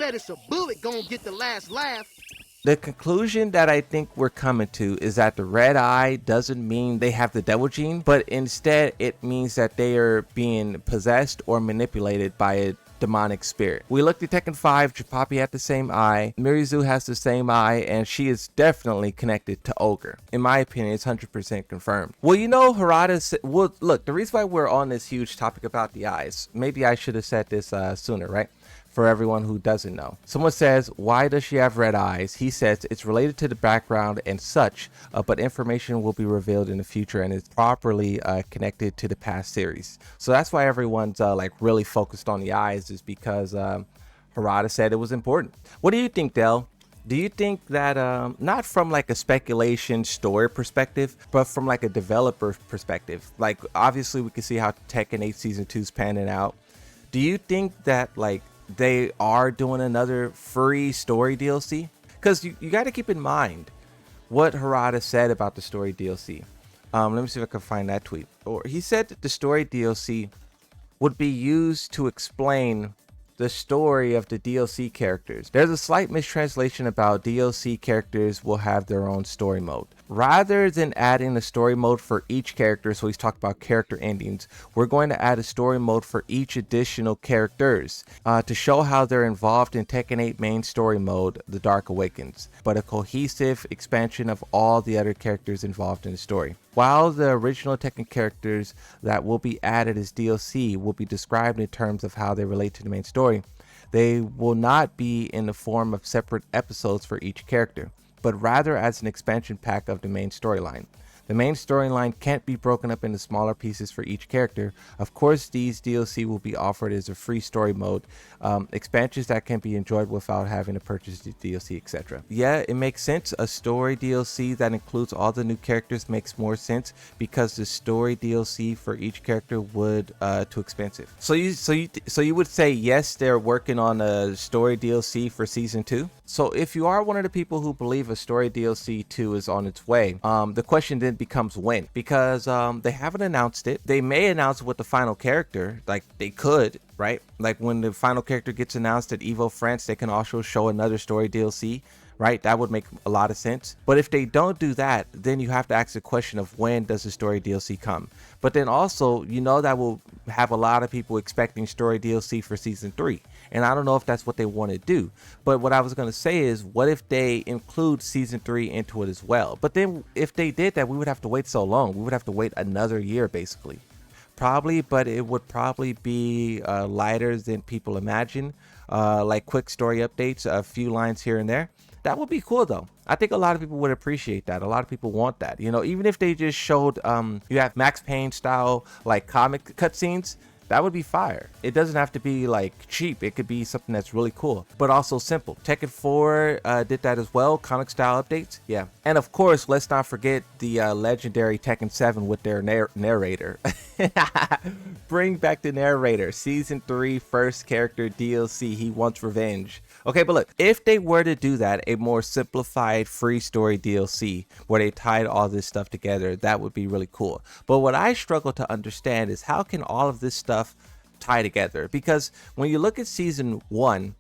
bet it's a bullet gonna get the last laugh. The conclusion that I think we're coming to is that the red eye doesn't mean they have the devil gene, but instead it means that they are being possessed or manipulated by a demonic spirit. We looked at Tekken 5, Poppy had the same eye, Mirizu has the same eye, and she is definitely connected to Ogre. In my opinion, it's 100% confirmed. Well, you know, Harada, well, look, the reason why we're on this huge topic about the eyes, maybe I should have said this sooner, right? For everyone who doesn't know. Someone says, why does she have red eyes? He says it's related to the background and such, but information will be revealed in the future and is properly connected to the past series. So that's why everyone's like really focused on the eyes, is because Harada said it was important. What do you think, Del? Do you think that, not from like a speculation story perspective, but from like a developer perspective, like obviously we can see how Tekken 8 Season 2 is panning out. Do you think that like they are doing another free story DLC? Because you got to keep in mind what Harada said about the story DLC. Let me see if I can find that tweet. Or he said that the story DLC would be used to explain the story of the DLC characters. There's a slight mistranslation about DLC characters will have their own story mode. Rather than adding a story mode for each character, so he's talking about character endings, we're going to add a story mode for each additional characters to show how they're involved in Tekken 8 main story mode, The Dark Awakens, but a cohesive expansion of all the other characters involved in the story. While the original Tekken characters that will be added as DLC will be described in terms of how they relate to the main story, they will not be in the form of separate episodes for each character, but rather as an expansion pack of the main storyline. The main storyline can't be broken up into smaller pieces for each character. Of course, these DLC will be offered as a free story mode, expansions that can be enjoyed without having to purchase the DLC, etc. Yeah, it makes sense. A story DLC that includes all the new characters makes more sense because the story DLC for each character would too expensive. So you would say yes, they're working on a story DLC for season 2. So if you are one of the people who believe a story DLC 2 is on its way, the question then becomes when, because they haven't announced it. They may announce it with the final character, like they could, right? Like when the final character gets announced at Evo France, they can also show another story DLC, right? That would make a lot of sense. But if they don't do that, then you have to ask the question of when does the story DLC come? But then also, you know, that will have a lot of people expecting story DLC for season 3. And I don't know if that's what they want to do. But what I was going to say is, what if they include season 3 into it as well? But then if they did that, we would have to wait so long. We would have to wait another year, basically. Probably, but it would probably be lighter than people imagine. Like quick story updates, a few lines here and there. That would be cool though. I think a lot of people would appreciate that. A lot of people want that. You know, even if they just showed, you have Max Payne style, like comic cutscenes, that would be fire. It doesn't have to be like cheap. It could be something that's really cool, but also simple. Tekken 4 did that as well. Comic style updates. Yeah. And of course, let's not forget the legendary Tekken 7 with their narrator. Bring back the narrator. Season 3 first character DLC. He wants revenge. Okay, but look, if they were to do that, a more simplified free story DLC where they tied all this stuff together, that would be really cool. But what I struggle to understand is how can all of this stuff tie together? Because when you look at season 1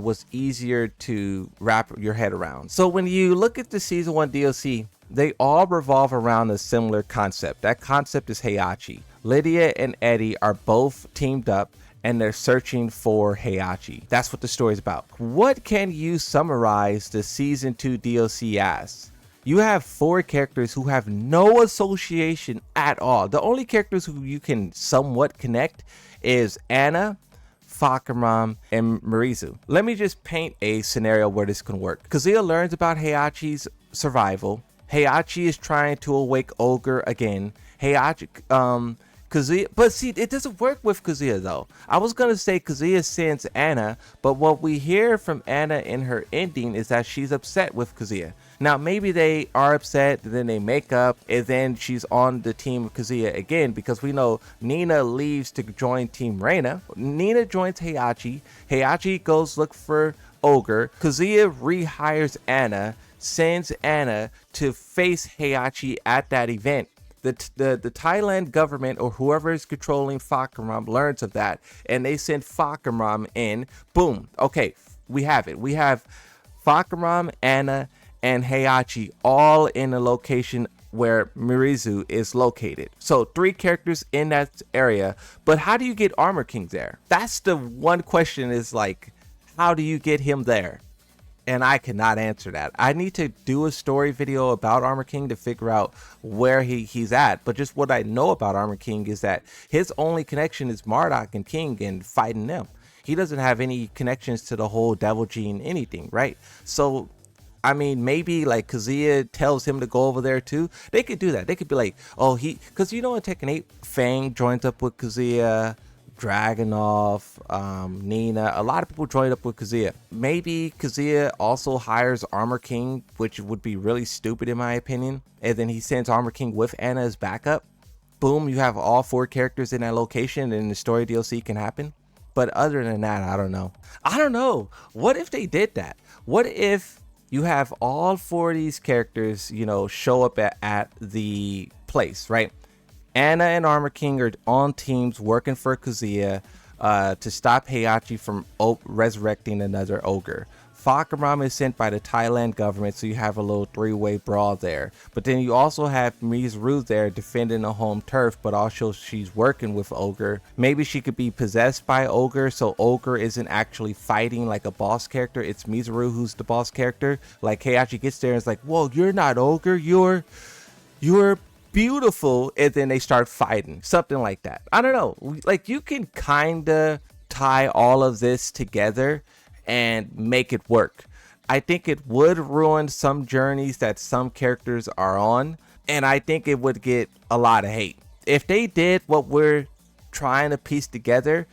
was easier to wrap your head around. So when you look at the season 1 DLC, they all revolve around a similar concept. That concept is Heihachi. Lydia and Eddie are both teamed up and they're searching for Heihachi. That's what the story is about. What can you summarize the season 2 DLC as? You have 4 characters who have no association at all. The only characters who you can somewhat connect is Anna, Fakaram, and Mirizu. Let me just paint a scenario where this can work. Kazuya learns about Heihachi's survival. Heihachi is trying to awake Ogre again. Heihachi, Kazuya, but see, it doesn't work with Kazuya though. I was gonna say Kazuya sends Anna, but what we hear from Anna in her ending is that she's upset with Kazuya. Now maybe they are upset, then they make up, and then she's on the team of Kazuya again, because we know Nina leaves to join Team Reina. Nina joins Heihachi. Heihachi goes look for Ogre. Kazuya rehires Anna, sends Anna to face Heihachi at that event. The Thailand government or whoever is controlling Fakaram learns of that, and they send Fakaram in. Boom. Okay, we have it. We have Fakaram, Anna, and Heihachi all in a location where Mirizu is located. So 3 characters in that area. But how do you get Armor King there? That's the one question, is like, how do you get him there? And I cannot answer that. I need to do a story video about Armor King to figure out where he's at. But just what I know about Armor King is that his only connection is Marduk and King and fighting them. He doesn't have any connections to the whole Devil Gene anything, right? So, I mean, maybe like Kazuya tells him to go over there too. They could do that. They could be like, oh, because you know in Tekken 8, Fang joins up with Kazuya, Dragunov, Nina, a lot of people joined up with Kazuya. Maybe Kazuya also hires Armor King, which would be really stupid in my opinion, and then he sends Armor King with Anna as backup. Boom, you have all 4 characters in that location and the story DLC can happen. But other than that, I don't know. What if they did that? What if you have all 4 of these characters, you know, show up at the place, right? Anna and Armor King are on teams working for Kazuya to stop Heihachi from resurrecting another ogre. Fakaram is sent by the Thailand government, so you have a little 3-way brawl there. But then you also have Mizuru there defending the home turf, but also she's working with Ogre. Maybe she could be possessed by Ogre, so Ogre isn't actually fighting like a boss character. It's Mizuru who's the boss character. Like Heihachi gets there and it's like, whoa, you're not Ogre, you're beautiful, and then they start fighting, something like that. I don't know, like you can kind of tie all of this together and make it work. I think it would ruin some journeys that some characters are on, and I think it would get a lot of hate if they did what we're trying to piece together.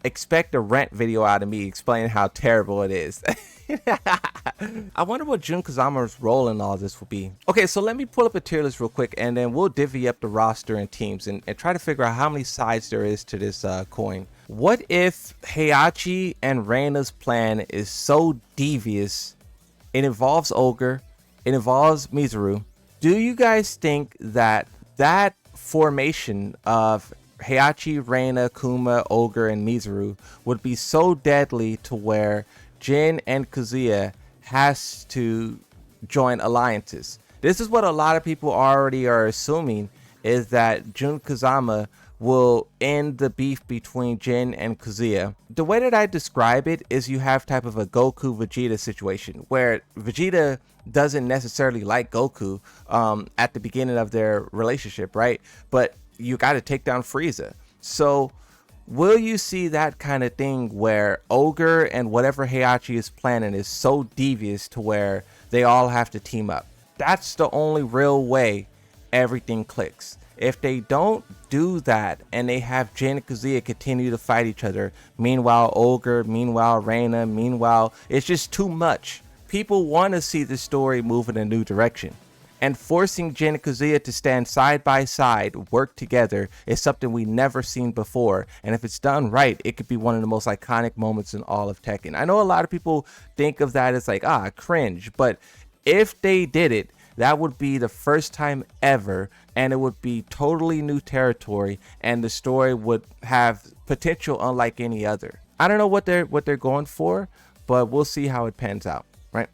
Expect a rant video out of me explaining how terrible it is. I wonder what Jun Kazama's role in all this will be. Okay, so let me pull up a tier list real quick, and then we'll divvy up the roster and teams and try to figure out how many sides there is to this coin. What if Heihachi and Reina's plan is so devious, it involves Ogre, it involves Mizuru? Do you guys think that formation of Heihachi, Reina, Kuma, Ogre, and Mizuru would be so deadly to where Jin and Kazuya has to join alliances? This is what a lot of people already are assuming, is that Jun Kazama will end the beef between Jin and Kazuya. The way that I describe it is you have type of a Goku Vegeta situation where Vegeta doesn't necessarily like Goku at the beginning of their relationship, right? But you got to take down Frieza. So will you see that kind of thing where Ogre and whatever Heihachi is planning is so devious to where they all have to team up? That's the only real way everything clicks. If they don't do that and they have Jin and Kazuya continue to fight each other, meanwhile Ogre, meanwhile Reina, meanwhile it's just too much. People want to see the story move in a new direction. And forcing Jin and Kazuya to stand side by side, work together, is something we never seen before. And if it's done right, it could be one of the most iconic moments in all of Tekken. I know a lot of people think of that as like, cringe. But if they did it, that would be the first time ever. And it would be totally new territory. And the story would have potential unlike any other. I don't know what they're going for, but we'll see how it pans out, right?